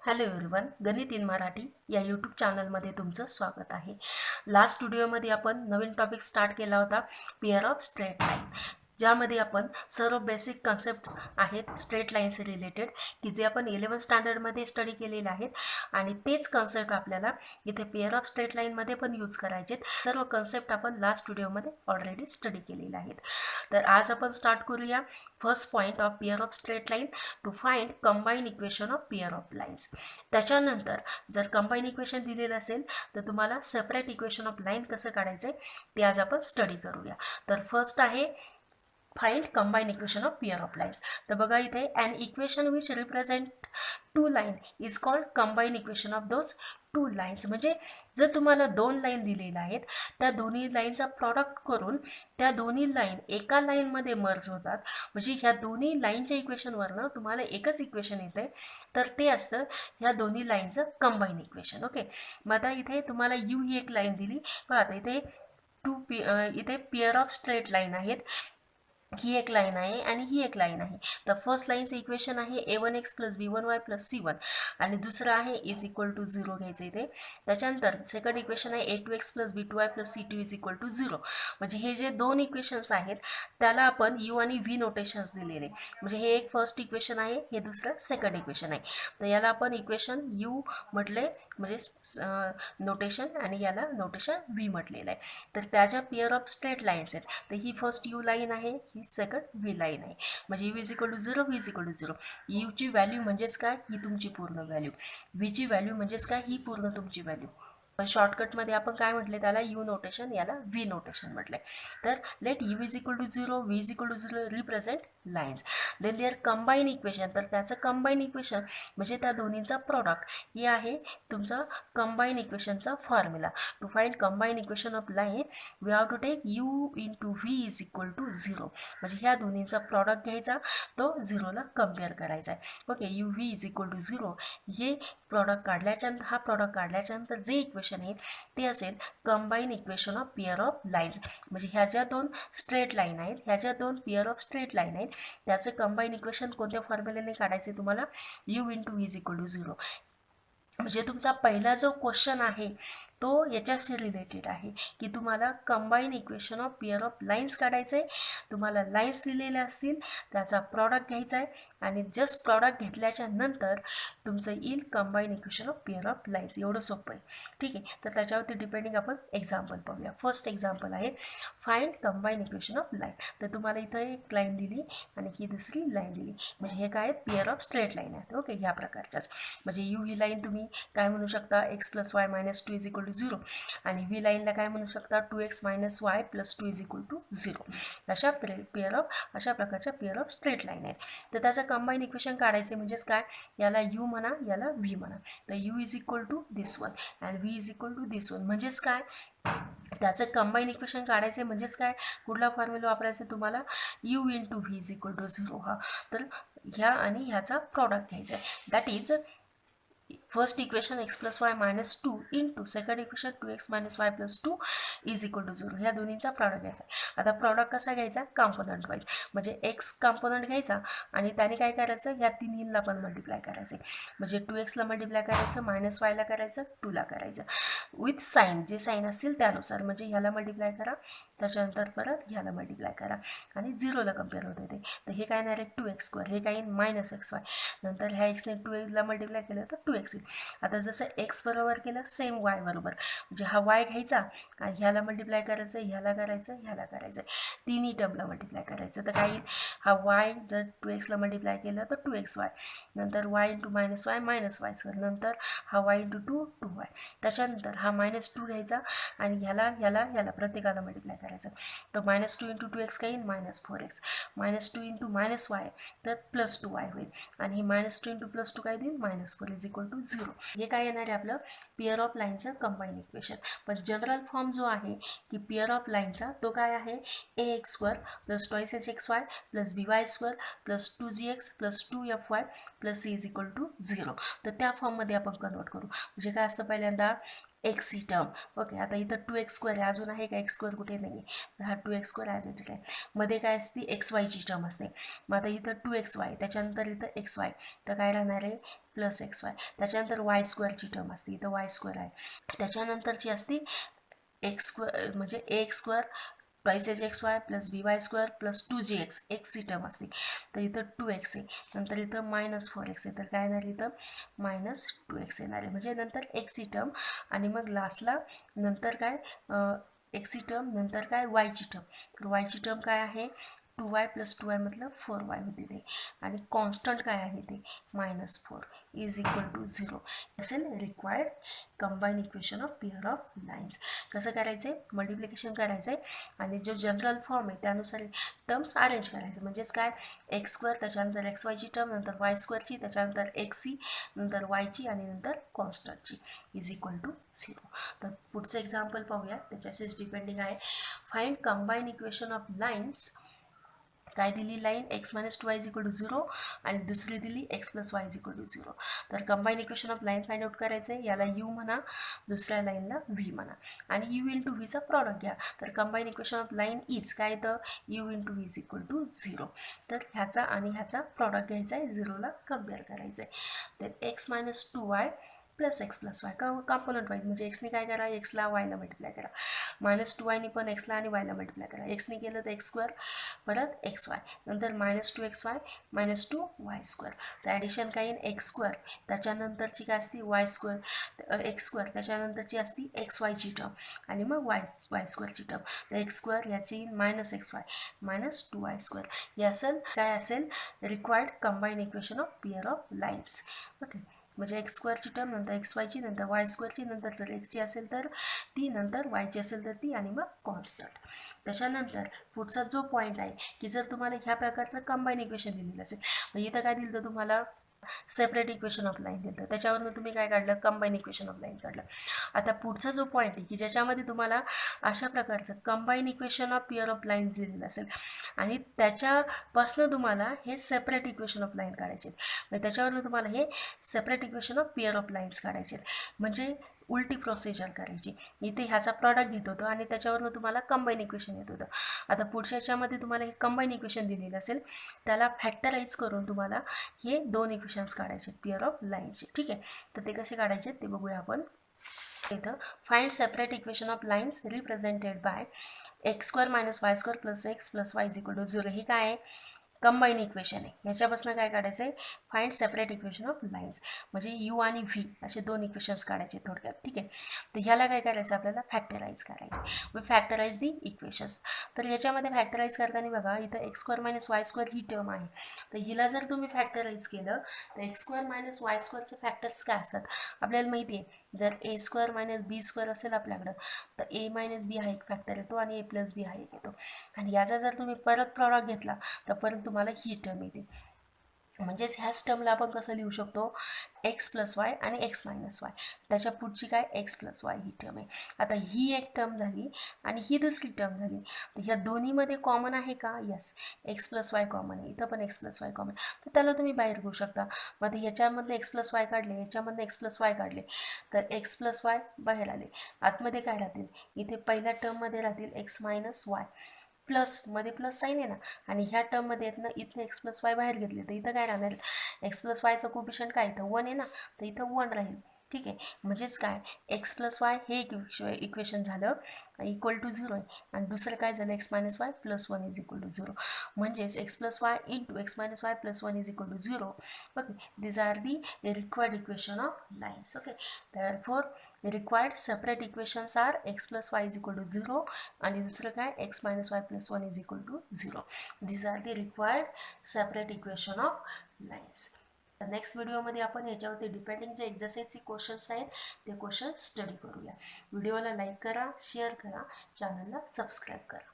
Hello everyone, गणित in Marathi या YouTube चॅनलमध्ये तुमचं स्वागत आहे. लास्ट व्हिडिओमध्ये आपण नवीन टॉपिक स्टार्ट केला होता, पेअर ऑफ स्ट्रेट लाईन, ज्यामध्ये आपण सर्व बेसिक कन्सेप्ट आहेत स्ट्रेट लाईनचे रिलेटेड की जे आपण 11th स्टँडर्डमध्ये स्टडी केलेले आहेत आणि तेच कन्सेप्ट आपल्याला इथे पेअर ऑफ स्ट्रेट लाईनमध्ये पण यूज करायचे. सर्व कन्सेप्ट आपण लास्ट व्हिडिओमध्ये ऑलरेडी स्टडी केलेले आहेत. तर आज आपण स्टार्ट करूया first point of pair of straight line to find combine equation of pair of lines. त्याच्यानंतर जर कंबाईन इक्वेशन दिलेलं असेल तर तुम्हाला सेपरेट इक्वेशन ऑफ लाईन कसं काढायचं ते आज आपण स्टडी करूया. तर फर्स्ट आहे find combine equation of pair of lines. तर बघा इथे an equation which represent two line is called combine equation of those two lines. म्हणजे जर तुम्हाला दोन लाईन दिलेल्या आहेत, त्या दोन्ही लाईनचा प्रॉडक्ट करून त्या दोन्ही लाईन एका लाईनमध्ये मर्ज होतात, म्हणजे ह्या दोन्ही लाईनच्या इक्वेशनवरनं तुम्हाला एकच इक्वेशन येते, तर ते असतं ह्या दोन्ही लाईनचं कंबाईन इक्वेशन. ओके, मग आता इथे तुम्हाला यू ही एक लाईन दिली, पण आता इथे इथे पेअर ऑफ स्ट्रेट लाईन आहेत, ही एक लाईन आहे आणि ही एक लाईन आहे. तर फर्स्ट लाईनचं इक्वेशन आहे a1x plus b1y plus c1 आणि दुसरं आहे इज इक्वल टू 0 घ्यायचं इथे. त्याच्यानंतर सेकंड इक्वेशन आहे a2x plus b2y plus c2 is equal to 0. म्हणजे हे जे दोन इक्वेशन्स आहेत त्याला आपण u आणि v नोटेशन्स दिलेले, म्हणजे हे एक फर्स्ट इक्वेशन आहे, हे दुसरं सेकंड इक्वेशन आहे. तर याला आपण इक्वेशन u म्हटले म्हणजे नोटेशन आणि याला नोटेशन v म्हटलेलं आहे. तर त्याच्या पेअर ऑफ स्ट्रेट लाईन्स आहेत. तर ही फर्स्ट यू लाईन आहे, ही सेकंड व्ही लाईन आहे. म्हणजे U is equal to 0, V is equal to 0. यूची व्हॅल्यू म्हणजेच काय, ही तुमची पूर्ण व्हॅल्यू. व्हीची व्हॅल्यू म्हणजेच काय, ही पूर्ण तुमची व्हॅल्यू. पण शॉर्टकटमध्ये आपण काय म्हटले, त्याला यू नोटेशन, याला व्ही नोटेशन म्हटले. तर let U is equal to 0, V is equal to 0 represent lines. Then their combine equation. तर त्याचं कंबाईन इक्वेशन म्हणजे त्या दोन्हीचा प्रॉडक्ट, हे आहे तुमचा कंबाईन इक्वेशनचा formula. To find combine equation of line we have to take U into V is equal to 0. म्हणजे ह्या दोन्हीचा प्रॉडक्ट घ्यायचा, तो 0ला कम्पेअर करायचा आहे. Okay, U V is equal to 0 हे प्रॉडक्ट काढल्याच्यानंतर, हा प्रॉडक्ट काढल्याच्यानंतर जे इक्वेशन आहे ते असेल combine equation of pair of lines. म्हणजे ह्या ज्या दोन स्ट्रेट लाईन आहेत, ह्या ज्या दोन पेअर ऑफ स्ट्रेट लाईन आहेत, त्याचं कंबाईन इक्वेशन कोणत्या फॉर्म्युल्याने काढायचे तुम्हाला, U into V is equal to 0. म्हणजे तुमचा पहिला जो क्वेश्चन आहे तो याच्याशी रिलेटेड आहे की तुम्हाला combine equation of pair of lines काढायचं आहे. तुम्हाला लाईन्स दिलेल्या असतील, त्याचा प्रॉडक्ट घ्यायचा आहे आणि जस्ट प्रॉडक्ट घेतल्याच्या नंतर तुमचं येईल combine equation of pair of lines. एवढं सोपं आहे, ठीक आहे. तर त्याच्यावरती डिपेंडिंग आपण एक्झाम्पल पाहूया. फर्स्ट एक्झाम्पल आहे find combine equation of line. तर तुम्हाला इथं एक लाईन दिली आणि ही दुसरी लाईन दिली, म्हणजे हे काय पेअर ऑफ स्ट्रेट लाईन आहेत. ओके, ह्या प्रकारच्याच. म्हणजे यू ही लाईन तुम्ही काय म्हणू शकता, X plus Y minus 2 is equal to 0 आणि व्ही लाईनला काय म्हणू शकता, 2x minus Y plus 2 is equal to 0. अशा प्रकारच्या पेअर ऑफ स्ट्रेट लाईन आहेत. तर त्याचं कंबाईन इक्वेशन काढायचे म्हणजेच काय, याला यू म्हणा, याला व्ही म्हणा. तर U is equal to this one and V is equal to this one. म्हणजेच काय, त्याचं कंबाईन इक्वेशन काढायचे म्हणजेच काय, कुठला फॉर्म्युला वापरायचा तुम्हाला, U into V is equal to 0. हा, तर ह्या आणि ह्याचा प्रॉडक्ट घ्यायचा आहे. That is first equation X plus Y minus 2 into second equation 2x minus Y plus 2 is equal to 0. ह्या दोन्हीचा प्रॉडक्ट घ्यायचा. आता प्रॉडक्ट कसा घ्यायचा, कॉम्पोनंट वाईज. म्हणजे एक्स कॉम्पोनंट घ्यायचा आणि त्याने काय करायचं, ह्या तिन्हीला पण मल्टिप्लाय करायचे. म्हणजे 2xला मल्टिप्लाय करायचं, मायनस वायला करायचं, 2ला करायचं विथ साईन, जे साईन असतील त्यानुसार. म्हणजे ह्याला मल्टिप्लाय करा, त्याच्यानंतर परत ह्याला मल्टिप्लाय करा आणि 0ला कम्पेअर होते ते. तर हे काय नाही रे 2x², हे काय मायनस xy. नंतर ह्या एक्सने 2xला मल्टिप्लाय केलं तर 2x येईल. आता जसं एक्स बरोबर केलं सेम वाय बरोबर, म्हणजे हा वाय घ्यायचा आणि ह्याला मल्टिप्लाय करायचं, ह्याला करायचं, ह्याला करायचं, तिन्ही टर्मला मल्टिप्लाय करायचं. तर काय येईल, हा वाय जर 2xला मल्टिप्लाय केलं तर 2xy, नंतर Y into minus Y minus वाय², नंतर हा वाय इंटू 2y. त्याच्यानंतर हा -2 घ्यायचा आणि ह्याला प्रत्येकाला मल्टिप्लाय करायचं. तर -2 इंटू 2x काय येईल, -4x, -2 इंटू मायनस वाय तर +2y होईल आणि -2 इंटू +2 काय देईल, -4 इज इक्वल टू 0. हे काय येणार आहे आपलं पेअर ऑफ लाईनचं कंबाईन इक्वेशन. पण जनरल फॉर्म जो आहे की पेअर ऑफ लाईनचा तो काय आहे, ax² plus 2xy plus by² plus 2gx plus 2fy plus c is equal to 0. तर त्या फॉर्ममध्ये आपण कन्वर्ट करू. म्हणजे काय असतं, पहिल्यांदा एक्स ही टर्म. ओके, आता इथं 2x² आहे, अजून आहे का x² कुठे नाही आहे, तर हा 2x² ॲज इट इज आहे. मध्ये काय असते xyची टर्म असते. मग आता इथं 2xy, त्याच्यानंतर इथं xy, तर काय राहणार आहे प्लस xy. त्याच्यानंतर y² टर्म असते, इथं y² आहे. त्याच्यानंतरची असते x² म्हणजे ax² twice H X Y plus by² plus 2gx, एक्सची टर्म असते. तर इथं 2x आहे, नंतर इथं -4x आहे, तर काय येणार इथं -2x येणार आहे. म्हणजे नंतर एक्सची टर्म आणि मग लास्टला नंतर काय एक्सची टर्म, नंतर काय वायची टर्म. तर वायची टर्म काय आहे 2y प्लस 2y मतलब 4y होते ते, आणि कॉन्स्टंट काय आहे ते -4 इज इक्वल टू 0 असेल required combine equation of pair of lines. कसं करायचं आहे, मल्टिप्लिकेशन करायचं आहे आणि जो जनरल फॉर्म आहे त्यानुसार टर्म्स अरेंज करायचे. म्हणजेच काय x² त्याच्यानंतर xyची टर्म, नंतर y²ची, त्याच्यानंतर xची, नंतर yची आणि नंतर कॉन्स्टंटची इज इक्वल टू 0. तर पुढचं एक्झाम्पल पाहूया, त्याच्याशीच डिपेंडिंग आहे. Find combine equation of lines. काय दिली line x - 2y is equal to 0 आणि दुसरी दिली x + y is equal to 0. तर combine equation of line find out करायचं आहे. याला u म्हणा, दुसऱ्या लाईनला v म्हणा आणि u * v चा प्रॉडक्ट घ्या. तर combine equation of line is काय, तर u * v is equal to 0. तर ह्याचा आणि ह्याचा प्रॉडक्ट घ्यायचा आहे, 0ला कम्पेअर करायचं आहे. तर x - 2y plus x plus y component wise, म्हणजे एक्सने काय करा, एक्सला वायला मल्टिप्लाय करा, -2yने पण एक्सला आणि वायला मल्टिप्लाय करा. एक्सने केलं तर x² परत xy, नंतर -2xy -2y². तर ॲडिशन काय येईल x², त्याच्यानंतरची काय असते y² x², त्याच्यानंतरची असती xyची टर्म आणि मग y² टर्म. तर x² याची -xy -2y². हे असेल काय असेल required combine equation of pair of lines. Okay, म्हणजे x² टर्म, नंतर xyची, नंतर y²ची, नंतर जर xची असेल तर ती, नंतर yची असेल तर ती आणि मग कॉन्स्टंट. त्याच्यानंतर पुढचा जो पॉईंट आहे की जर तुम्हाला ह्या प्रकारचं कंबाईन इक्वेशन दिलेलं असेल, मग इथं काय दिलं तर तुम्हाला सेपरेट इक्वेशन ऑफ लाईन दिलं, त्याच्यावरनं तुम्ही काय काढलं कंबाईन इक्वेशन ऑफ लाईन काढलं. आता पुढचा जो पॉईंट आहे की ज्याच्यामध्ये तुम्हाला अशा प्रकारचं combine equation of pair of line दिलेलं असेल आणि त्याच्यापासनं तुम्हाला हे सेपरेट इक्वेशन ऑफ लाईन काढायचे, म्हणजे त्याच्यावरनं तुम्हाला हे separate equation of pair of lines काढायचे. म्हणजे उलटी प्रोसिजर करायची. इथे ह्याचा प्रॉडक्ट घेत होतो आणि त्याच्यावरनं तुम्हाला कंबाईन इक्वेशन येत होतं. आता पुढच्या याच्यामध्ये तुम्हाला हे कंबाईन इक्वेशन दिलेलं असेल, त्याला फॅक्टराईज करून तुम्हाला हे 2 इक्वेशन्स काढायचे पेअर ऑफ लाईनचे. ठीक आहे, तर ते कसे काढायचे ते बघूया आपण. इथं find separate equation of lines represented by x² - y² plus x plus y is equal to 0. हे काय आहे कंबाईन इक्वेशन आहे. ह्याच्यापासून काय काढायचं आहे find separate equation of lines, म्हणजे u आणि v असे 2 इक्वेशन्स काढायचे थोडक्यात. ठीक आहे, तर ह्याला काय करायचं आपल्याला फॅक्टराईज करायचं. We factorise the equations. तर ह्याच्यामध्ये फॅक्टराईज करताना बघा इथं x² - y² ही टर्म आहे, तर हिला जर तुम्ही फॅक्टराईज केलं तर x² - y²चे फॅक्टर्स काय असतात आपल्याला माहिती आहे. जर a² - b² असेल आपल्याकडं तर a - b हा एक फॅक्टर येतो आणि a + b हा एक येतो, आणि याचा जर तुम्ही परत प्रॉडक्ट घेतला तर परत तुम्हाला ही टर्म येते. म्हणजेच ह्याच टर्मला आपण कसं लिहू शकतो x + y आणि x - y, त्याच्या पुढची काय x + y ही टर्म आहे. आता ही एक टर्म झाली आणि ही दुसरी टर्म झाली, तर ह्या दोन्हीमध्ये कॉमन आहे का, यस x + y कॉमन आहे, इथं पण x + y कॉमन, तर त्याला तुम्ही बाहेर घेऊ शकता. मग ह्याच्यामधले x + y काढले, ह्याच्यामधले x + y काढले, तर x + y बाहेर आले, आतमध्ये काय राहतील, इथे पहिल्या टर्ममध्ये राहतील x - y प्लस मध्ये प्लस साईन आहे ना, आणि ह्या टर्ममध्ये येत ना इथं x + y बाहेर घेतले तर इथं काय राहणार x + y चं कोफिशियंट काय इथं 1 आहे ना, तर इथं 1 राहील. ठीक आहे, म्हणजेच काय x + y हे इक्वेशन झालं इक्वल टू 0 आहे, आणि दुसरं काय झालं x - y plus 1 is equal to 0, म्हणजेच x + y into x - y plus 1 is equal to 0. Okay, these are the required equation of lines. Okay, therefore required separate equations are x + y is equal to 0 आणि दुसरं काय x - y plus 1 is equal to 0. These are the required separate equation of lines. Next व्हिडिओमध्ये आपण याच्यावरती depending जे एक्झरसाइजचे questions आहेत ते question study करूया. व्हिडिओला लाईक करा, शेअर करा, चॅनलला सबस्क्राईब करा.